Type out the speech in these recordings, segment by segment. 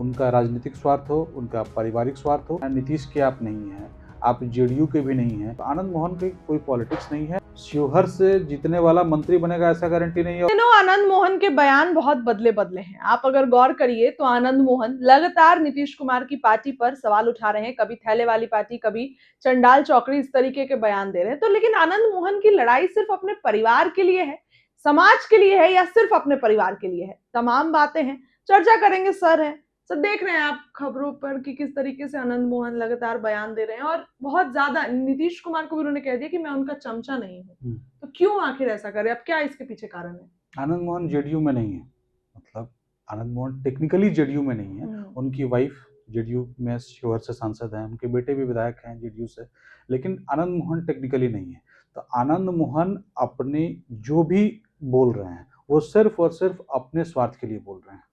उनका राजनीतिक स्वार्थ हो, उनका पारिवारिक स्वार्थ हो। नीतीश के आप नहीं हैं, आप जेडीयू के भी नहीं हैं, तो आनंद मोहन की कोई पॉलिटिक्स नहीं है। शिवहर से जीतने वाला मंत्री बनेगा ऐसा गारंटी नहीं है। आनंद मोहन के बयान बहुत बदले बदले हैं। आप अगर गौर करिए तो आनंद मोहन लगातार नीतीश कुमार की पार्टी पर सवाल उठा रहे हैं। कभी थैले वाली पार्टी, कभी चंडाल चौकड़ी, इस तरीके के बयान दे रहे हैं। तो लेकिन आनंद मोहन की लड़ाई सिर्फ अपने परिवार के लिए है, समाज के लिए है, या सिर्फ अपने परिवार के लिए है? तमाम बातें हैं, चर्चा करेंगे। सर है सर, देख रहे हैं आप खबरों पर कि किस तरीके से आनंद मोहन लगातार बयान दे रहे हैं, और बहुत ज्यादा नीतीश कुमार को भी उन्होंने कह दिया कि मैं उनका चमचा नहीं हूं। तो क्यों आखिर ऐसा करे? अब क्या इसके पीछे कारण है? आनंद मोहन जेडीयू में नहीं है, मतलब आनंद मोहन टेक्निकली जेडीयू में नहीं है। उनकी वाइफ जेडीयू में शिवहर से सांसद हैं, उनके बेटे भी विधायक हैं जेडीयू से, लेकिन आनंद मोहन टेक्निकली नहीं है। तो आनंद मोहन अपने जो भी बोल रहे हैं वो सिर्फ और सिर्फ अपने स्वार्थ के लिए बोल रहे हैं।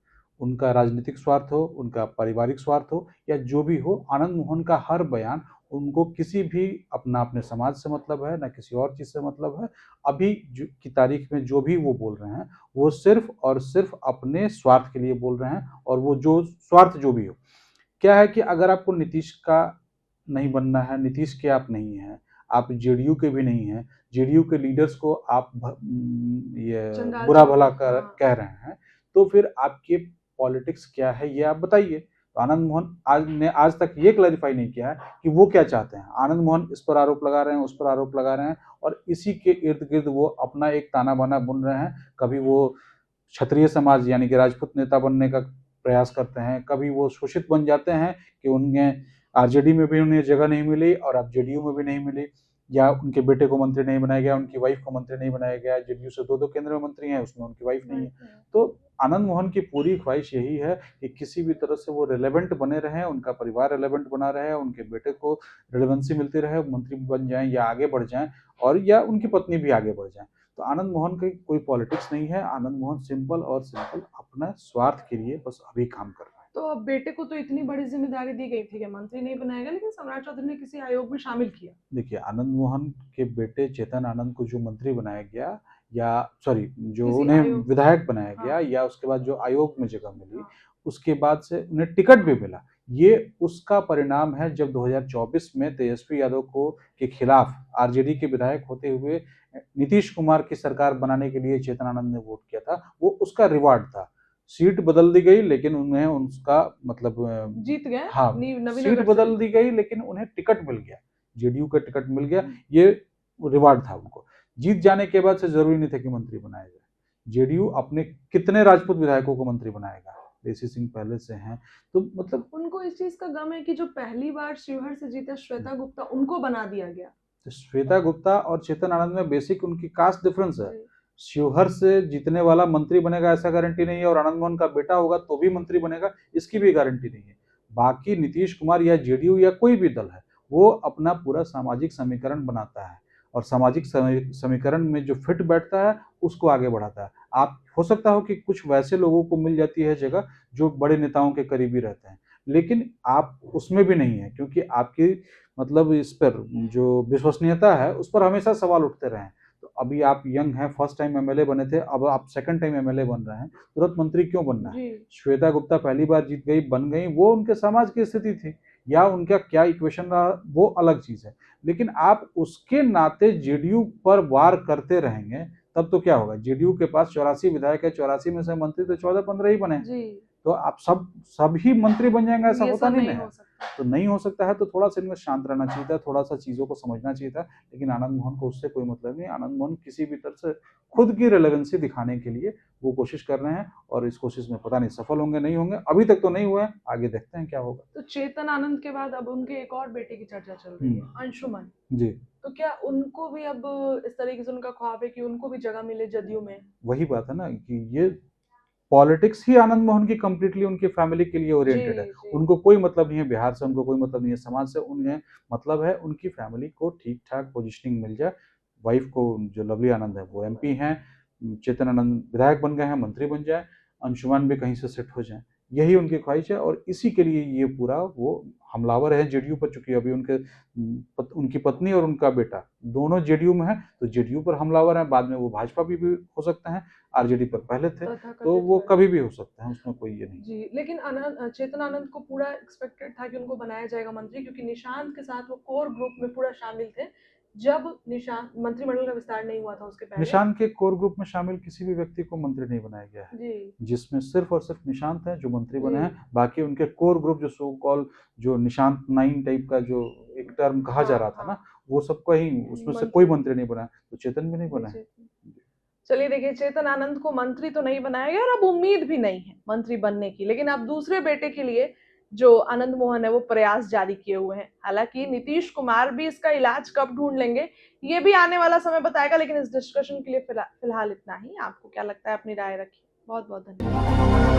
उनका राजनीतिक स्वार्थ हो, उनका पारिवारिक स्वार्थ हो, या जो भी हो, आनंद मोहन का हर बयान उनको किसी भी अपने समाज से मतलब है, ना किसी और चीज़ से मतलब है। अभी की तारीख में जो भी वो बोल रहे हैं वो सिर्फ और सिर्फ अपने स्वार्थ के लिए बोल रहे हैं। और वो जो स्वार्थ जो भी हो, क्या है कि अगर आपको नीतीश का नहीं बनना है, नीतीश के आप नहीं हैं, आप जेडीयू के भी नहीं हैं, जेडीयू के लीडर्स को आप ये बुरा भला कह रहे हैं, तो फिर आपके पॉलिटिक्स क्या है ये आप बताइए। तो आनंद मोहन आज तक ये क्लैरिफाई नहीं किया है कि वो क्या चाहते हैं। आनंद मोहन इस पर आरोप लगा रहे हैं, उस पर आरोप लगा रहे हैं, और इसी के इर्द गिर्द वो अपना एक ताना बाना बुन रहे हैं। कभी वो क्षत्रिय समाज यानी कि राजपूत नेता बनने का प्रयास करते हैं, कभी वो शोषित बन जाते हैं कि उन्हें आरजेडी में भी उन्हें जगह नहीं मिली और अब जेडीयू में भी नहीं मिली, या उनके बेटे को मंत्री नहीं बनाया गया, उनकी वाइफ को मंत्री नहीं बनाया गया। जेडीयू से दो केंद्रीय मंत्री हैं, उसमें उनकी वाइफ नहीं है। तो आनंद मोहन की पूरी ख्वाहिश यही है कि किसी भी तरह से वो रिलेवेंट बने रहें, उनका परिवार रिलेवेंट बना रहे, उनके बेटे को रिलेवेंसी मिलती रहे, मंत्री बन जाएं या आगे बढ़ जाएं, और या उनकी पत्नी भी आगे बढ़ जाए। तो आनंद मोहन की कोई पॉलिटिक्स नहीं है। आनंद मोहन सिंपल और सिंपल अपना स्वार्थ के लिए बस अभी काम कर रहे हैं। तो अब बेटे को तो इतनी बड़ी जिम्मेदारी दी गई थी कि मंत्री नहीं बनाएगा, लेकिन सम्राट चौधरी ने किसी आयोग में शामिल किया। देखिए, आनंद मोहन के बेटे चेतन आनंद को जो मंत्री बनाया गया, या सॉरी जो उन्हें विधायक बनाया गया, या उसके बाद जो आयोग में जगह मिली, उसके बाद से उन्हें टिकट भी मिला, ये उसका परिणाम है। जब 2024 में तेजस्वी यादव को के खिलाफ आरजेडी के विधायक होते हुए नीतीश कुमार की सरकार बनाने के लिए चेतन आनंद ने वोट किया था, वो उसका रिवार्ड था। सीट बदल दी गई लेकिन उन्हें उसका मतलब जीत गए। हाँ, सीट बदल दी गई लेकिन उन्हें टिकट मिल गया, जेडीयू का टिकट मिल गया। ये रिवार्ड था उनको। जीत जाने के बाद से जरूरी नहीं था कि मंत्री बनाया जाए। जेडीयू अपने कितने राजपूत विधायकों को मंत्री बनाएगा? देसी सिंह पहले से हैं, तो मतलब उनको इस चीज का गम है कि जो पहली बार शिवहर से जीता श्वेता गुप्ता, उनको बना दिया गया। तो श्वेता गुप्ता और चेतन आनंद में बेसिक उनकी कास्ट डिफरेंस है। शिवहर से जीतने वाला मंत्री बनेगा ऐसा गारंटी नहीं है, और आनंद मोहन का बेटा होगा तो भी मंत्री बनेगा इसकी भी गारंटी नहीं है। बाकी नीतीश कुमार या जेडीयू या कोई भी दल है, वो अपना पूरा सामाजिक समीकरण बनाता है, और सामाजिक समीकरण में जो फिट बैठता है उसको आगे बढ़ाता है। आप हो सकता हो कि कुछ वैसे लोगों को मिल जाती है जगह जो बड़े नेताओं के करीबी रहते हैं, लेकिन आप उसमें भी नहीं है, क्योंकि आपकी मतलब इस पर जो विश्वसनीयता है उस पर हमेशा सवाल उठते रहे हैं। तो अभी आप यंग हैं, फर्स्ट टाइम एमएलए बने थे, अब आप सेकंड टाइम एमएलए बन रहे हैं, तुरंत मंत्री क्यों बनना है? श्वेता गुप्ता पहली बार जीत गई, बन गई, वो उनके समाज की स्थिति थी, या उनका क्या इक्वेशन रहा वो अलग चीज है। लेकिन आप उसके नाते जेडीयू पर वार करते रहेंगे तब तो क्या होगा? जेडीयू के पास 84 विधायक है, 84 में से मंत्री तो 14-15 ही बने, तो आप सभी मंत्री बन जाएंगे ऐसा होता नहीं है। तो नहीं हो सकता है, तो थोड़ा सा इनमें शांत रहना चाहिए था, थोड़ा सा चीजों को समझना चाहिए था। लेकिन आनंद मोहन को उससे कोई मतलब नहीं। आनंद मोहन किसी भी तरह से खुद की रिलेवेंसी दिखाने के लिए वो कोशिश कर रहे हैं, और इस कोशिश में पता नहीं सफल होंगे नहीं होंगे। अभी तक तो नहीं हुआ है, आगे देखते हैं क्या होगा। तो चेतन आनंद के बाद अब उनके एक और बेटे की चर्चा चल रही है, अंशुमन जी। तो क्या उनको भी अब इस तरीके से उनका ख्वाब है कि उनको भी जगह मिले जदयू में? वही बात है ना कि ये पॉलिटिक्स ही आनंद मोहन की कंप्लीटली उनकी फैमिली के लिए ओरिएंटेड है। उनको कोई मतलब नहीं है बिहार से, उनको कोई मतलब नहीं है समाज से, उन्हें मतलब है उनकी फैमिली को ठीक ठाक पोजिशनिंग मिल जाए। वाइफ को जो लवली आनंद है वो एमपी हैं, चेतन आनंद विधायक बन गए हैं, मंत्री बन जाए, अंशुमान भी कहीं से सेट हो जाए, यही उनकी ख्वाहिश है और इसी के लिए ये पूरा वो हमलावर है जेडीयू पर, चूंकि अभी उनकी पत्नी और उनका बेटा दोनों जेडीयू में है, तो जेडीयू पर हमलावर है, बाद में वो भाजपा भी हो सकते हैं, आरजेडी पर पहले थे, तो वो कभी भी हो सकते हैं, उसमें कोई ये नहीं। जी, लेकिन चेतन आनंद को पूरा एक्सपेक्टेड था कि उनको बनाया जाएगा मंत्री, क्योंकि निशांत के साथ वो कोर ग्रुप में पूरा शामिल थे जब निशांत मंत्रिमंडल का विस्तार नहीं हुआ था उसके पहले। निशांत के कोर ग्रुप में शामिल किसी भी व्यक्ति को मंत्री नहीं बनाया गया है जी, जिसमें सिर्फ और सिर्फ निशांत है जो मंत्री बने जी। हैं, बाकी उनके कोर ग्रुप जो सो कॉल जो निशांत 9 टाइप का जो एक टर्म कहा जा रहा था ना, वो सबका ही उसमें से कोई मंत्री नहीं बना, तो चेतन भी नहीं बना है। चलिए देखिए, चेतन आनंद को मंत्री तो नहीं बनाया गया और अब उम्मीद भी नहीं है मंत्री बनने की, लेकिन अब दूसरे बेटे के लिए जो आनंद मोहन है वो प्रयास जारी किए हुए हैं। हालांकि नीतीश कुमार भी इसका इलाज कब ढूंढ लेंगे ये भी आने वाला समय बताएगा, लेकिन इस डिस्कशन के लिए फिलहाल इतना ही। आपको क्या लगता है अपनी राय रखिए। बहुत बहुत धन्यवाद।